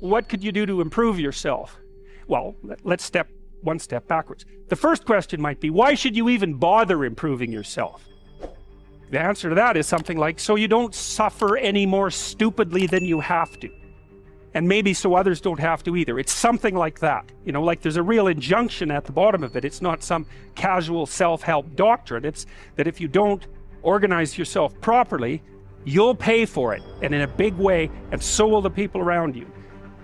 what could you do to improve yourself? Well, let's step one step backwards. The first question might be, why should you even bother improving yourself? The answer to that is something like, so you don't suffer any more stupidly than you have to. And maybe so others don't have to either. It's something like that. You know, like there's a real injunction at the bottom of it. It's not some casual self-help doctrine. It's that if you don't organize yourself properly, you'll pay for it, and in a big way, and so will the people around you.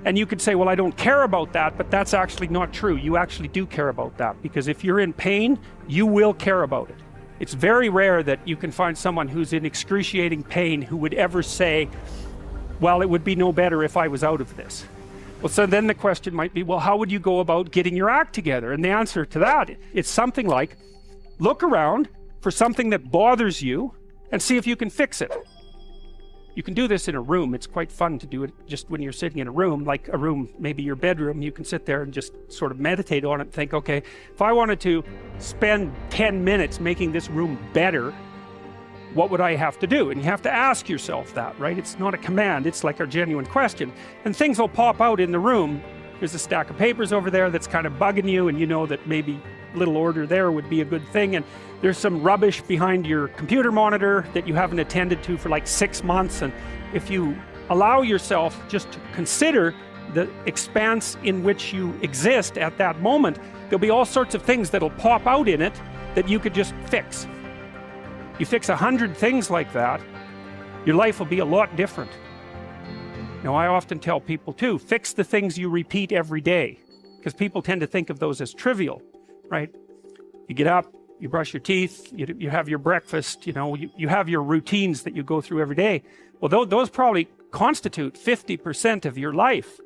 And you could say, well, I don't care about that, but that's actually not true. You actually do care about that, because if you're in pain, you will care about it. It's very rare that you can find someone who's in excruciating pain who would ever say, well, it would be no better if I was out of this. Well, so then the question might be, well, how would you go about getting your act together? And the answer to that, it's something like, look around for something that bothers you and see if you can fix it. You can do this in a room. It's quite fun to do it just when you're sitting in a room, like a room, maybe your bedroom. You can sit there and just sort of meditate on it and think, okay, if I wanted to spend 10 minutes making this room better, what would I have to do? And you have to ask yourself that, right? It's not a command, it's like a genuine question. And things will pop out in the room. There's a stack of papers over there that's kind of bugging you, and you know that maybe a little order there would be a good thing. And there's some rubbish behind your computer monitor that you haven't attended to for like 6 months. And if you allow yourself just to consider the expanse in which you exist at that moment, there'll be all sorts of things that'll pop out in it that you could just fix. You fix 100 things like that, your life will be a lot different. Now, I often tell people too, fix the things you repeat every day, because people tend to think of those as trivial, right? You get up, you brush your teeth, you have your breakfast, you know, you have your routines that you go through every day. Well, those probably constitute 50% of your life.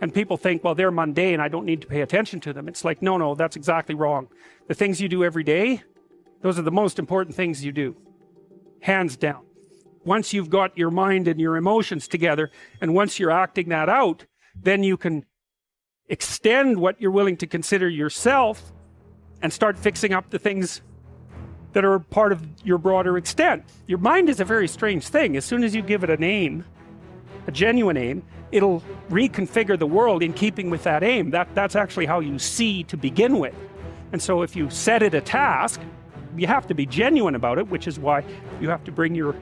And people think, well, they're mundane, I don't need to pay attention to them. It's like, no, that's exactly wrong. The things you do every day, those are the most important things you do, hands down. Once you've got your mind and your emotions together, and once you're acting that out, then you can extend what you're willing to consider yourself and start fixing up the things that are part of your broader extent. Your mind is a very strange thing. As soon as you give it an aim, a genuine aim, it'll reconfigure the world in keeping with that aim. That's actually how you see to begin with. And so if you set it a task, you have to be genuine about it, which is why you have to bring your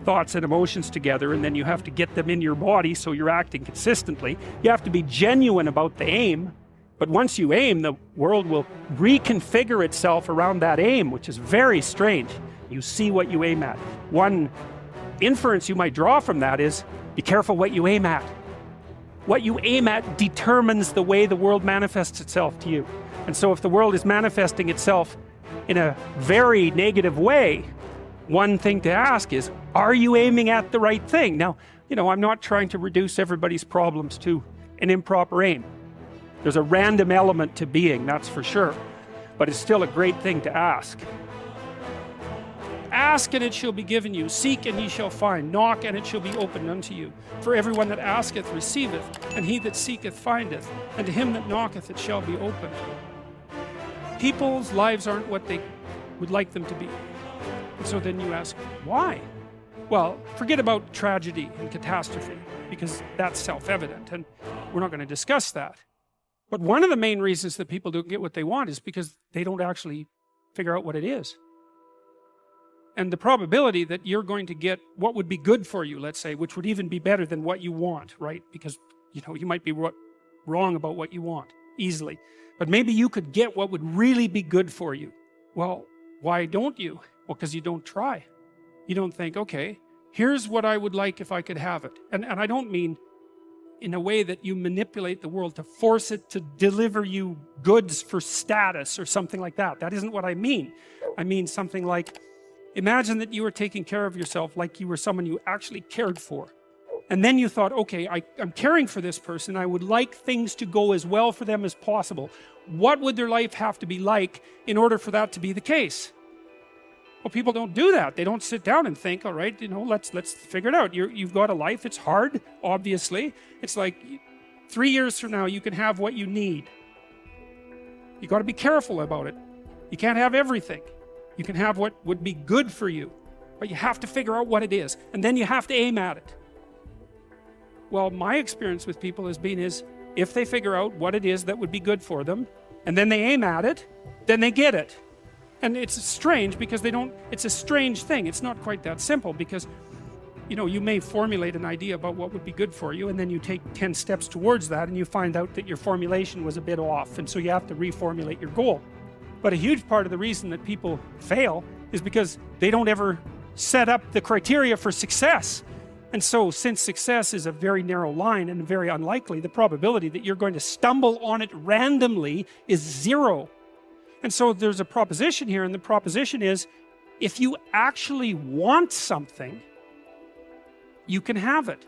thoughts and emotions together, and then you have to get them in your body so you're acting consistently. You have to be genuine about the aim, but once you aim, the world will reconfigure itself around that aim, which is very strange. You see what you aim at. One inference you might draw from that is, be careful what you aim at. What you aim at determines the way the world manifests itself to you. And so if the world is manifesting itself in a very negative way, one thing to ask is, are you aiming at the right thing? Now, you know, I'm not trying to reduce everybody's problems to an improper aim. There's a random element to being, that's for sure. But it's still a great thing to ask. Ask and it shall be given you. Seek and ye shall find. Knock and it shall be opened unto you. For everyone that asketh receiveth, and he that seeketh findeth, and to him that knocketh it shall be opened. People's lives aren't what they would like them to be. And so then you ask, why? Well, forget about tragedy and catastrophe, because that's self-evident, and we're not going to discuss that. But one of the main reasons that people don't get what they want is because they don't actually figure out what it is. And the probability that you're going to get what would be good for you, let's say, which would even be better than what you want, right? Because, you know, you might be wrong about what you want, easily. But maybe you could get what would really be good for you. Well, why don't you? Well, because you don't try. You don't think, okay, here's what I would like if I could have it. And I don't mean in a way that you manipulate the world to force it to deliver you goods for status or something like that. That isn't what I mean. I mean something like, imagine that you were taking care of yourself like you were someone you actually cared for. And then you thought, okay, I'm caring for this person. I would like things to go as well for them as possible. What would their life have to be like in order for that to be the case? Well, people don't do that. They don't sit down and think, all right, you know, let's figure it out. You've got a life. It's hard, obviously. It's like 3 years from now, you can have what you need. You got to be careful about it. You can't have everything. You can have what would be good for you, but you have to figure out what it is, and then you have to aim at it. Well, my experience with people has been is if they figure out what it is that would be good for them, and then they aim at it, then they get it. And it's strange because it's a strange thing. It's not quite that simple because, you know, you may formulate an idea about what would be good for you, and then you take 10 steps towards that, and you find out that your formulation was a bit off, and so you have to reformulate your goal. But a huge part of the reason that people fail is because they don't ever set up the criteria for success. And so, since success is a very narrow line and very unlikely, the probability that you're going to stumble on it randomly is 0. And so there's a proposition here, and the proposition is, if you actually want something, you can have it.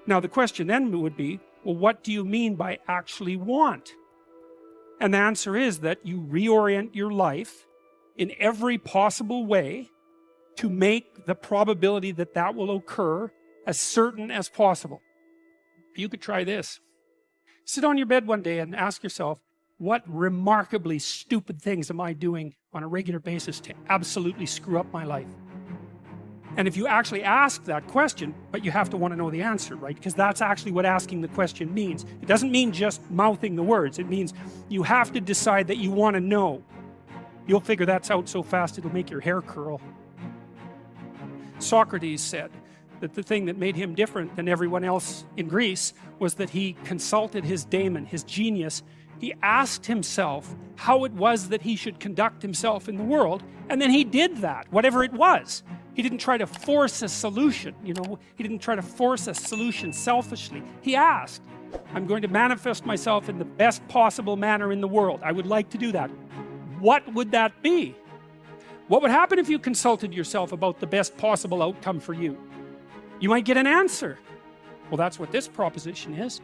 Now the question then would be, well, what do you mean by actually want? And the answer is that you reorient your life in every possible way to make the probability that that will occur as certain as possible. You could try this. Sit on your bed one day and ask yourself, what remarkably stupid things am I doing on a regular basis to absolutely screw up my life? And if you actually ask that question, but you have to want to know the answer, right? Because that's actually what asking the question means. It doesn't mean just mouthing the words. It means you have to decide that you want to know. You'll figure that's out so fast it'll make your hair curl. Socrates said that the thing that made him different than everyone else in Greece was that he consulted his daemon, his genius. He asked himself how it was that he should conduct himself in the world, and then he did that, whatever it was. He didn't try to force a solution, you know, he didn't try to force a solution selfishly. He asked, I'm going to manifest myself in the best possible manner in the world. I would like to do that. What would that be? What would happen if you consulted yourself about the best possible outcome for you? You might get an answer. Well, that's what this proposition is.